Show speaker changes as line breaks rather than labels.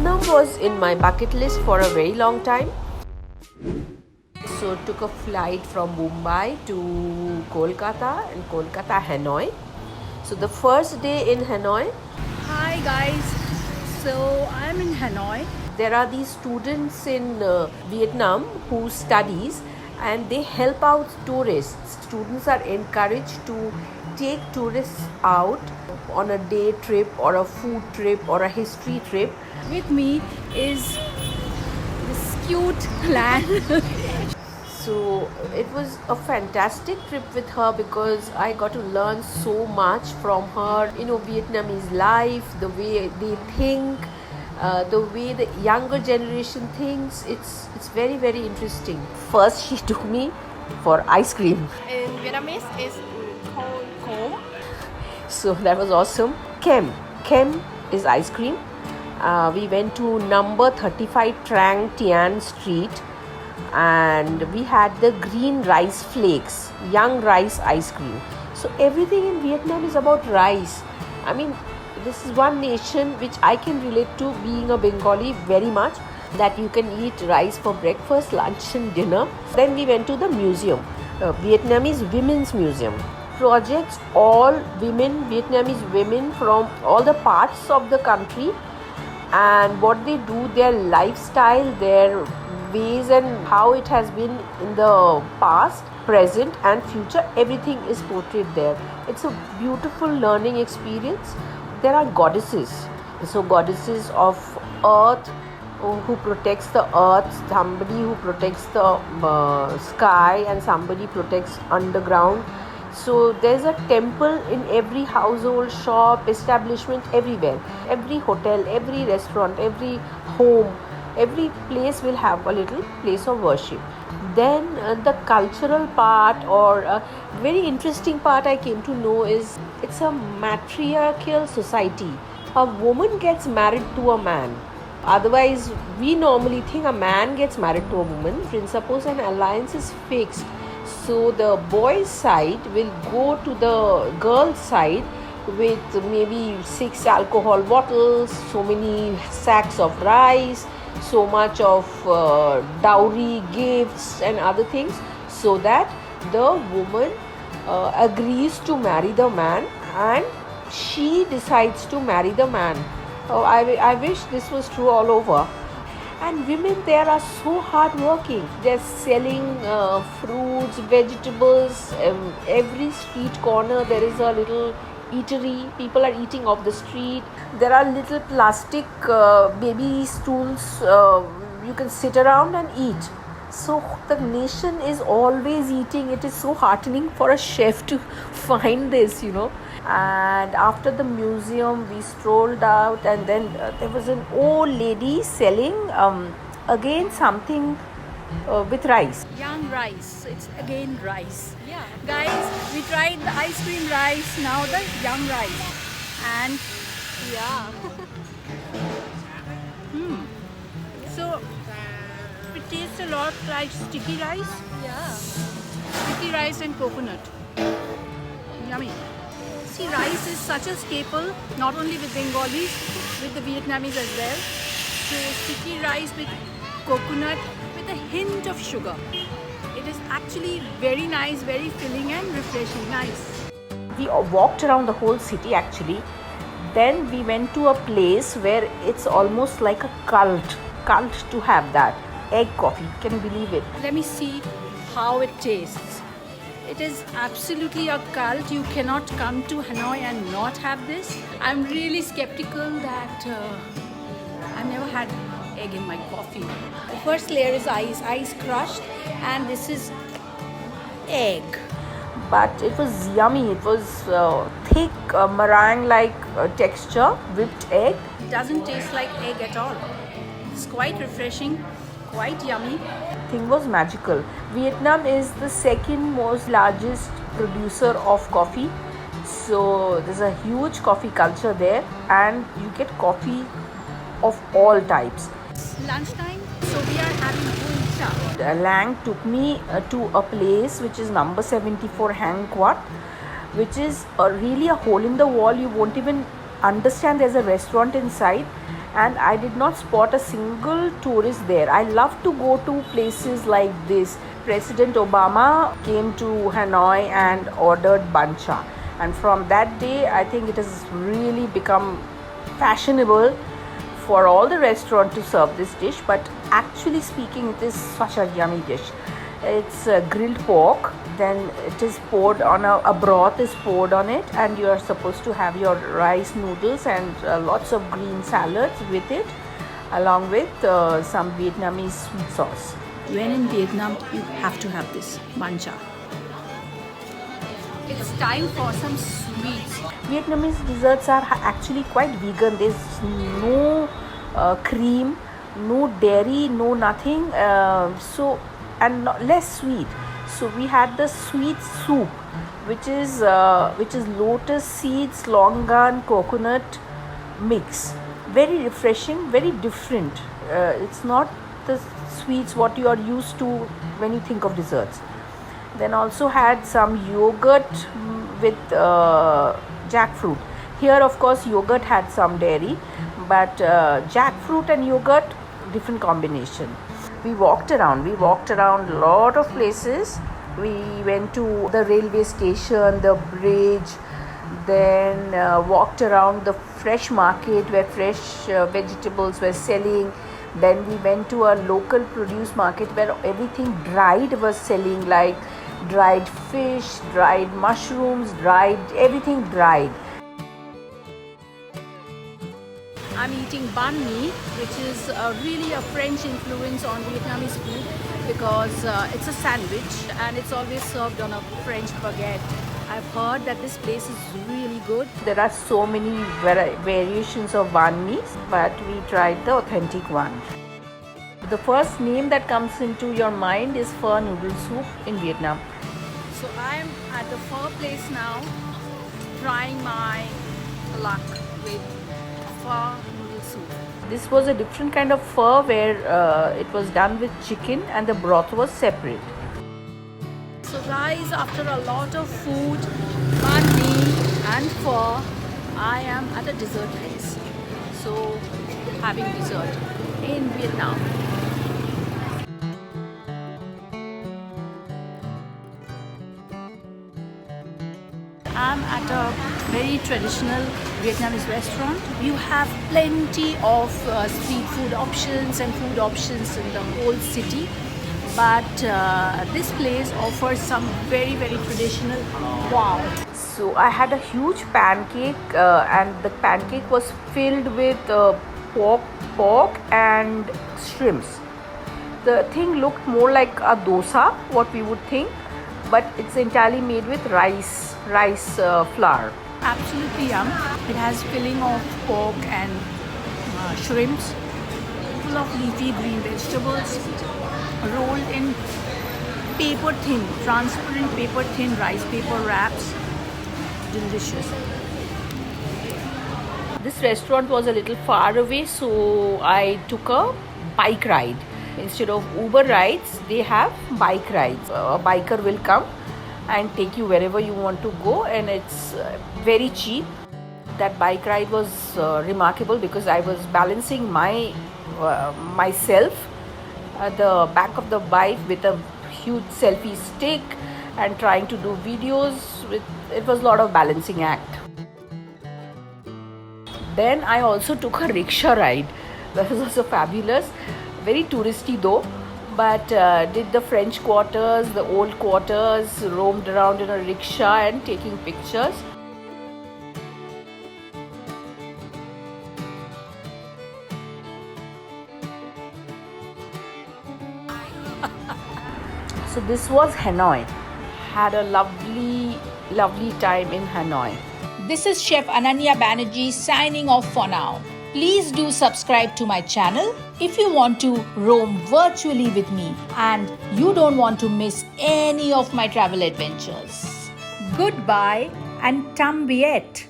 Vietnam was in my bucket list for a very long time. So took a flight from Mumbai to Kolkata and Kolkata Hanoi. So the first day in Hanoi,
Hi guys, so I'm in Hanoi.
there are these students in Vietnam who studies and they help out tourists. Students are encouraged to take tourists out on a day trip or a food trip or a history trip.
With me is this cute clan.
So it was a fantastic trip with her because I got to learn so much from her. Vietnamese life, the way they think, the way the younger generation thinks. It's very very interesting. First, she took me for ice cream.
In Vietnamese, it's called cốm.
So that was awesome. Kem is ice cream. We went to number 35 Trang Tian Street and we had the green rice flakes, young rice ice cream. So everything in Vietnam is about rice. I mean, this is one nation which I can relate to, being a Bengali very much, that you can eat rice for breakfast, lunch and dinner. Then we went to the museum, Vietnamese Women's Museum. Projects all women, Vietnamese women from all the parts of the country, and what they do, their lifestyle, their ways and how it has been in the past, present and future, everything is portrayed there. It's a beautiful learning experience. There are goddesses, so goddesses of earth who protects the earth, somebody who protects the sky and somebody protects underground. So there's a temple in every household, shop, establishment, everywhere. Every hotel, every restaurant, every home, every place will have a little place of worship. Then the cultural part, or a very interesting part I came to know, is it's a matriarchal society. A woman gets married to a man. Otherwise, we normally think a man gets married to a woman. For suppose an alliance is fixed, so the boy's side will go to the girl's side with maybe 6 alcohol bottles, so many sacks of rice, so much of dowry gifts and other things, so that the woman agrees to marry the man and she decides to marry the man. I wish this was true all over. And women there are so hardworking. They're selling fruits, vegetables. Every street corner there is a little eatery. People are eating off the street. There are little plastic baby stools. You can sit around and eat. So the nation is always eating. It is so heartening for a chef to find this, And after the museum, we strolled out, and then there was an old lady selling again something with rice.
Young rice. It's again rice.
Yeah.
Guys, we tried the ice cream rice, now the young rice. And
Yeah.
so it tastes a lot like sticky rice.
Yeah.
Sticky rice and coconut. Yummy. See, rice is such a staple, not only with Bengalis, with the Vietnamese as well. So sticky rice with coconut with a hint of sugar. It is actually very nice, very filling and refreshing. Nice.
We walked around the whole city actually. Then we went to a place where it's almost like a cult to have that egg coffee. Can you believe it?
Let me see how it tastes. It is absolutely a cult. You cannot come to Hanoi and not have this. I'm really skeptical that I've never had egg in my coffee. The first layer is ice crushed, and this is egg.
But it was yummy. It was thick, meringue-like texture, whipped egg.
It doesn't taste like egg at all. It's quite refreshing, quite yummy.
Thing was magical. Vietnam is the second most largest producer of coffee. So there's a huge coffee culture there, and you get coffee of all types.
Lunchtime, so we are having bun cha.
Lang took me to a place which is number 74 Hang Quat, which is really a hole in the wall. You won't even understand there's a restaurant inside, and I did not spot a single tourist there. I love to go to places like this. President Obama came to Hanoi and ordered bancha, and from that day I think it has really become fashionable for all the restaurants to serve this dish. But actually speaking, it is such a yummy dish. It's grilled pork, then it is poured on a broth is poured on it, and you are supposed to have your rice noodles and lots of green salads with it, along with some Vietnamese sweet sauce.
When in Vietnam, you have to have this bancha. It's time for some sweets.
Vietnamese desserts are actually quite vegan. There's no cream, no dairy, no nothing. And less sweet. So we had the sweet soup, which is lotus seeds, longan, coconut mix. Very refreshing, very different. It's not the sweets what you are used to when you think of desserts. Then also had some yogurt with jackfruit. Here of course yogurt had some dairy, but jackfruit and yogurt, different combination. We walked around a lot of places. We went to the railway station, the bridge, then walked around the fresh market where fresh vegetables were selling. Then we went to a local produce market where everything dried was selling, like dried fish, dried mushrooms, everything dried.
I'm eating banh mi, which is really a French influence on Vietnamese food, because it's a sandwich and it's always served on a French baguette. I've heard that this place is really good.
There are so many variations of banh mi, but we tried the authentic one. The first name that comes into your mind is pho noodle soup in Vietnam.
So I'm at the pho place now, trying my luck with pho noodle soup.
This was a different kind of pho where it was done with chicken and the broth was separate.
So guys, after a lot of food, banh mi and pho, I am at a dessert place. So having dessert in Vietnam. I'm at a very traditional Vietnamese restaurant. You have plenty of street food options and food options in the whole city. But this place offers some very traditional wow.
So I had a huge pancake and the pancake was filled with pork and shrimps. The thing looked more like a dosa, what we would think, but it's entirely made with rice flour.
Absolutely yum. It has filling of pork and shrimps, full of leafy green vegetables, rolled in paper thin, transparent paper thin rice paper wraps. Delicious.
This restaurant was a little far away, so I took a bike ride. Instead of Uber rides, they have bike rides. A biker will come and take you wherever you want to go, and it's very cheap. That bike ride was remarkable because I was balancing myself at the back of the bike with a huge selfie stick and trying to do videos. It was a lot of balancing act. Then I also took a rickshaw ride. That was also fabulous. Very touristy though, but did the French quarters, the old quarters, roamed around in a rickshaw and taking pictures. So this was Hanoi. Had a lovely time in Hanoi.
This is Chef Ananya Banerjee signing off for now. Please do subscribe to my channel if you want to roam virtually with me and you don't want to miss any of my travel adventures. Goodbye and Tam Viet.